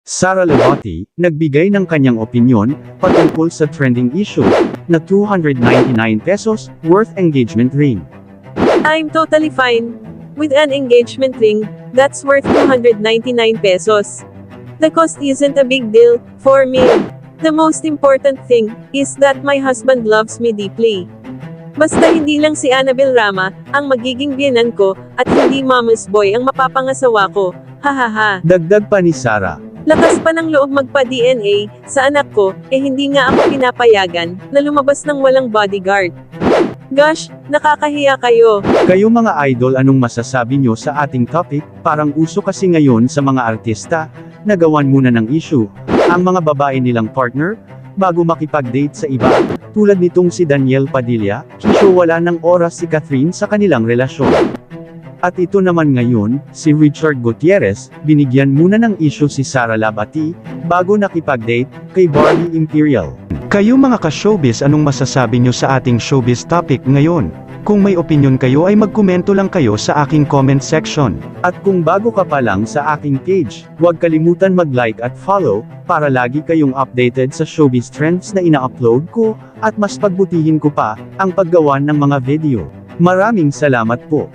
Sara Labati, nagbigay ng kanyang opinyon, patungkol sa trending issue, na 299 pesos, worth engagement ring. I'm totally fine with an engagement ring that's worth 299 pesos. The cost isn't a big deal for me. The most important thing is that my husband loves me deeply. Basta hindi lang si Annabel Rama ang magiging biyenan ko, at hindi mama's boy ang mapapangasawa ko. Hahaha. Dagdag pa ni Sara. Lakas pa ng loob magpa-DNA sa anak ko, hindi nga ako pinapayagan na lumabas ng walang bodyguard. Gosh, nakakahiya kayo. Kayo mga idol, anong masasabi nyo sa ating topic? Parang uso kasi ngayon sa mga artista, nagawan muna ng issue, ang mga babae nilang partner, bago makipag-date sa iba, tulad nitong si Daniel Padilla, kisyo wala ng oras si Catherine sa kanilang relasyon. At ito naman ngayon, si Richard Gutierrez, binigyan muna ng issue si Sara Labati, bago nakipag-date, kay Barbie Imperial. Kayo mga ka-showbiz, anong masasabi nyo sa ating showbiz topic ngayon? Kung may opinion kayo ay magkomento lang kayo sa aking comment section. At kung bago ka pa lang sa aking page, huwag kalimutan mag-like at follow, para lagi kayong updated sa showbiz trends na ina-upload ko, at mas pagbutihin ko pa, ang paggawa ng mga video. Maraming salamat po.